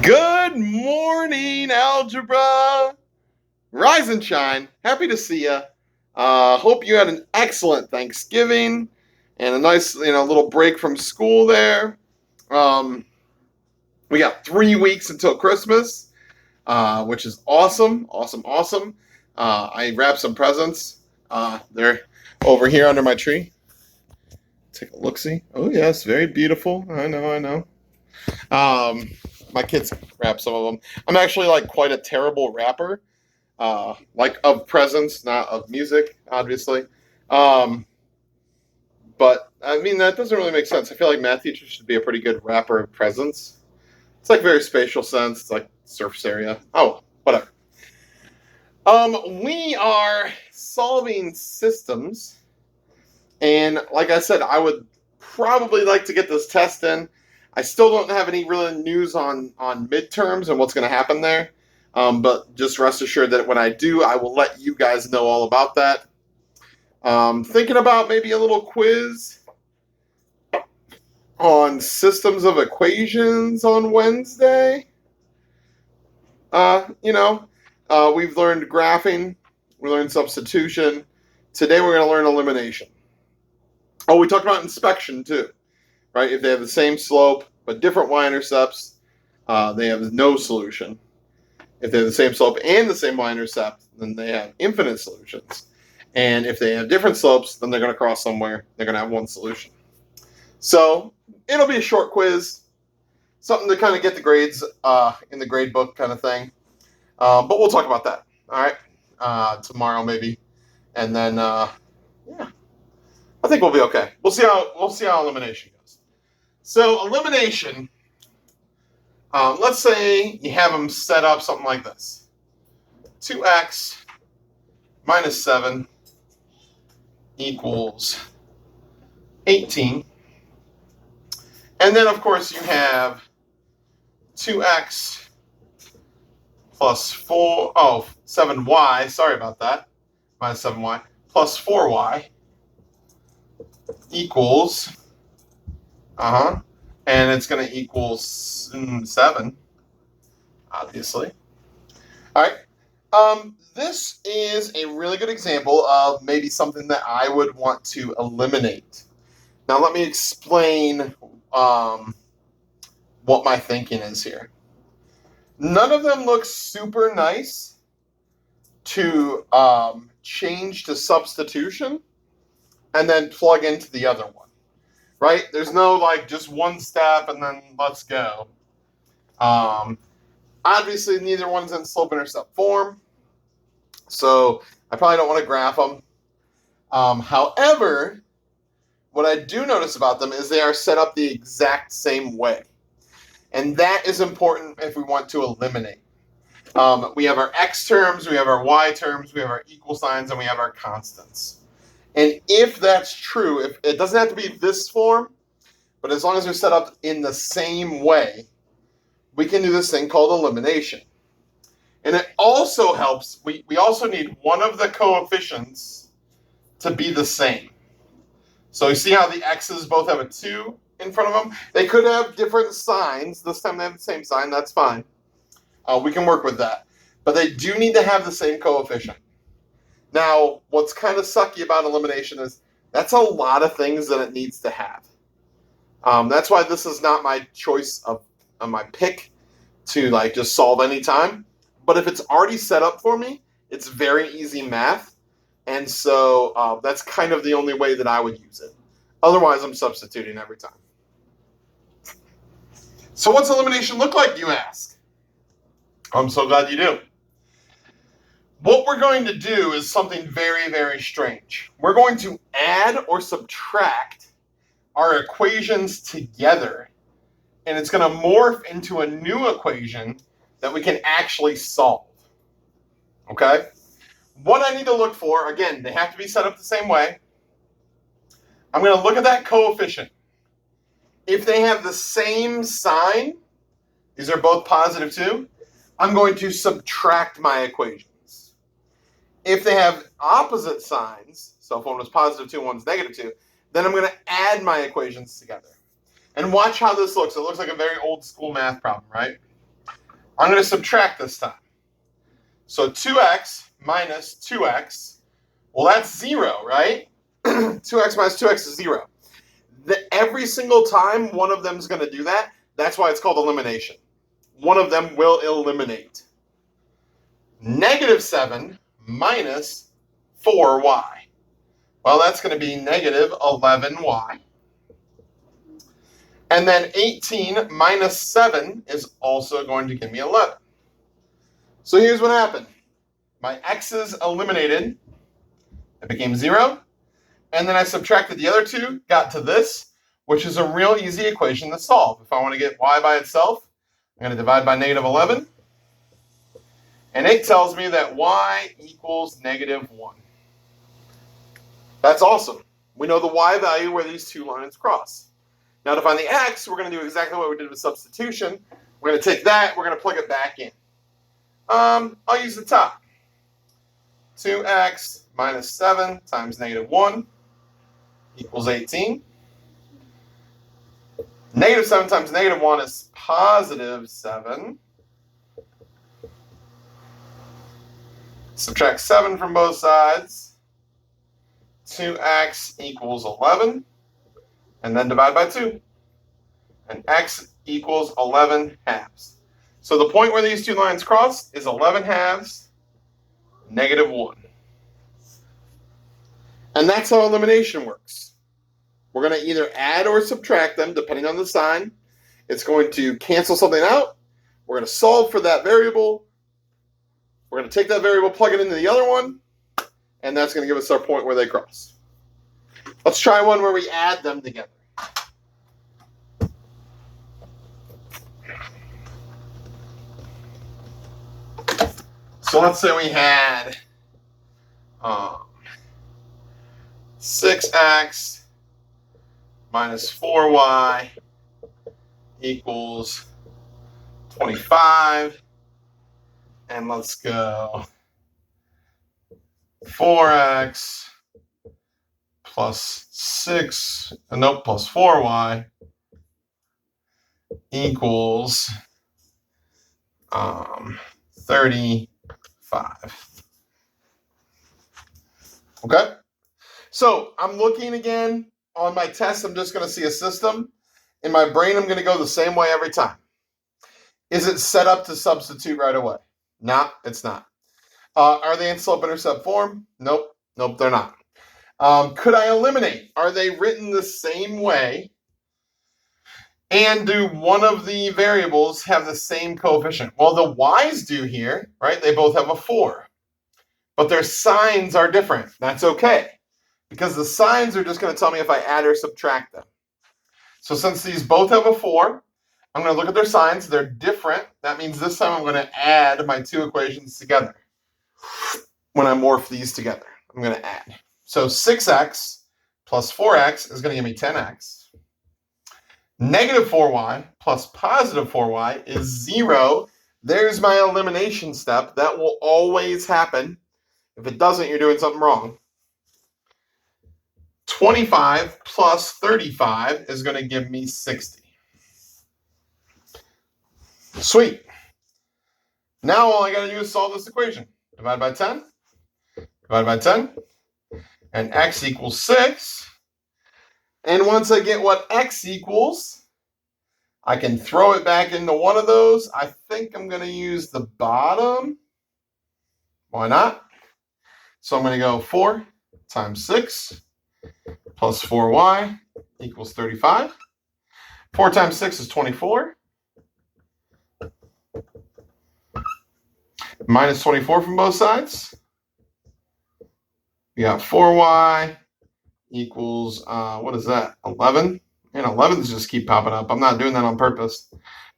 Good morning, Algebra. Rise and shine. Happy to see you. Hope you had an excellent Thanksgiving and a nice, little break from school there. Um, we got 3 weeks until Christmas, which is awesome, awesome, awesome. I wrapped some presents. They're over here under my tree. Take a look. See. Oh yes, very beautiful. I know. I know. Um, my kids wrap some of them. I'm actually like quite a terrible rapper, like of presents, not of music, obviously. Um, but I mean that doesn't really make sense. I feel like math teachers should be a pretty good rapper of presents. It's like very spatial sense. It's like surface area. Oh, whatever. We are solving systems, and like I said, I would probably like to get this test in. I still don't have any real news on midterms and what's going to happen there. But just rest assured that when I do, I will let you guys know all about that. Thinking about maybe a little quiz on systems of equations on Wednesday. We've learned graphing, we learned substitution. Today we're going to learn elimination. Oh, we talked about inspection too, right? If they have the same slope but different y-intercepts, they have no solution. If they have the same slope and the same y-intercept, then they have infinite solutions. And if they have different slopes, then they're going to cross somewhere. They're going to have one solution. So it'll be a short quiz, something to kind of get the grades in the grade book kind of thing. But we'll talk about that, all right, tomorrow maybe. And then, yeah, I think we'll be okay. We'll see how elimination goes. So elimination, let's say you have them set up something like this. 2x minus 7 equals 18. And then, of course, you have 2x plus 7y, sorry about that, minus 7y, plus 4y equals, and it's going to equal 7, obviously. All right. This is a really good example of maybe something that I would want to eliminate. Now, let me explain what my thinking is here. None of them look super nice to change to substitution and then plug into the other one, right? There's no like just one step and then let's go. Obviously, neither one's in slope-intercept form, so I probably don't want to graph them. However, what I do notice about them is they are set up the exact same way. And that is important if we want to eliminate. We have our x terms, we have our y terms, we have our equal signs, and we have our constants. And if that's true, if it doesn't have to be this form, but as long as they're set up in the same way, we can do this thing called elimination. And it also helps, we also need one of the coefficients to be the same. So you see how the x's both have a 2 in front of them? They could have different signs. This time they have the same sign. That's fine. We can work with that. But they do need to have the same coefficient. Now, what's kind of sucky about elimination is that's a lot of things that it needs to have. That's why this is not my choice of my pick to like just solve any time. But if it's already set up for me, it's very easy math. And so that's kind of the only way that I would use it. Otherwise, I'm substituting every time. So what's elimination look like, you ask? I'm so glad you do. What we're going to do is something very, very strange. We're going to add or subtract our equations together, and it's going to morph into a new equation that we can actually solve. Okay? What I need to look for, again, they have to be set up the same way. I'm going to look at that coefficient. If they have the same sign, these are both positive 2, I'm going to subtract my equations. If they have opposite signs, so if one was positive 2 and one's negative 2, then I'm going to add my equations together. And watch how this looks. It looks like a very old school math problem, right? I'm going to subtract this time. So 2x minus 2x, well, that's 0, right? 2x minus 2x is 0. Every single time one of them is going to do that, that's why it's called elimination. One of them will eliminate. Negative 7 minus 4y. Well, that's going to be negative 11y. And then 18 minus 7 is also going to give me 11. So here's what happened. My x's eliminated. It became 0. And then I subtracted the other two, got to this, which is a real easy equation to solve. If I want to get y by itself, I'm going to divide by negative 11. And it tells me that y equals negative 1. That's awesome. We know the y value where these two lines cross. Now to find the x, we're going to do exactly what we did with substitution. We're going to take that, we're going to plug it back in. I'll use the top. 2x minus 7 times negative 1 equals 18. Negative 7 times negative 1 is positive 7. Subtract 7 from both sides. 2x equals 11. And then divide by 2. And x equals 11 halves. So the point where these two lines cross is 11 halves, negative 1. And that's how elimination works. We're going to either add or subtract them depending on the sign. It's going to cancel something out. We're going to solve for that variable. We're going to take that variable, plug it into the other one, and that's going to give us our point where they cross. Let's try one where we add them together. So let's say we had 6x minus 4y equals 25. And let's go 4x plus 6, nope, plus 4y equals 35. Okay? So I'm looking again on my test. I'm just going to see a system. In my brain, I'm going to go the same way every time. Is it set up to substitute right away? No, it's not. Are they in slope-intercept form? Nope. Nope, they're not. Could I eliminate? Are they written the same way? And do one of the variables have the same coefficient? Well, the y's do here, right? They both have a 4. But their signs are different. That's okay. Because the signs are just going to tell me if I add or subtract them. So since these both have a 4, I'm going to look at their signs. They're different. That means this time I'm going to add my two equations together. When I morph these together, I'm going to add. So 6x plus 4x is going to give me 10x. Negative 4y plus positive 4y is 0. There's my elimination step. That will always happen. If it doesn't, you're doing something wrong. 25 plus 35 is going to give me 60. Sweet. Now all I got to do is solve this equation. Divide by 10. Divide by 10. And x equals 6. And once I get what x equals, I can throw it back into one of those. I think I'm going to use the bottom. Why not? So I'm going to go 4 times 6 plus 4y equals 35. 4 times 6 is 24. Minus 24 from both sides. We got 4y equals, what is that, 11? And 11s just keep popping up. I'm not doing that on purpose.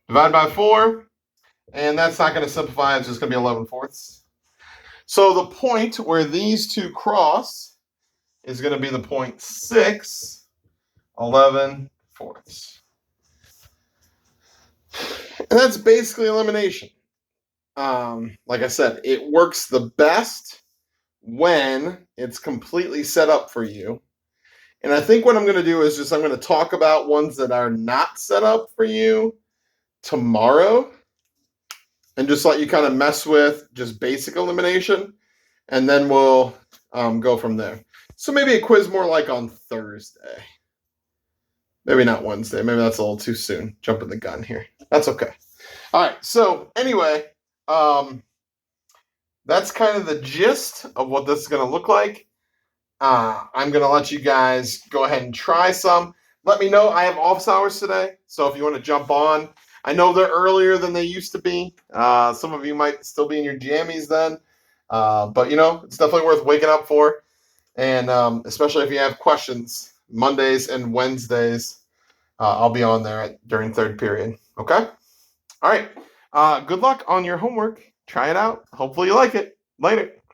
Divide by 4, and that's not going to simplify. It's just going to be 11/4. So the point where these two cross is going to be the point 6, 11/4. And that's basically elimination. Like I said, it works the best when it's completely set up for you. And I think what I'm going to do is I'm going to talk about ones that are not set up for you tomorrow. and just let you kind of mess with just basic elimination, and then we'll go from there. So maybe a quiz more like on Thursday. Maybe not Wednesday. Maybe that's a little too soon. Jumping the gun here. That's okay. All right. So anyway, that's kind of the gist of what this is going to look like. I'm going to let you guys go ahead and try some. Let me know. I have office hours today, so if you want to jump on. I know they're earlier than they used to be. Some of you might still be in your jammies then. But, it's definitely worth waking up for. And especially if you have questions, Mondays and Wednesdays, I'll be on there during third period. Okay? All right. Good luck on your homework. Try it out. Hopefully you like it. Later.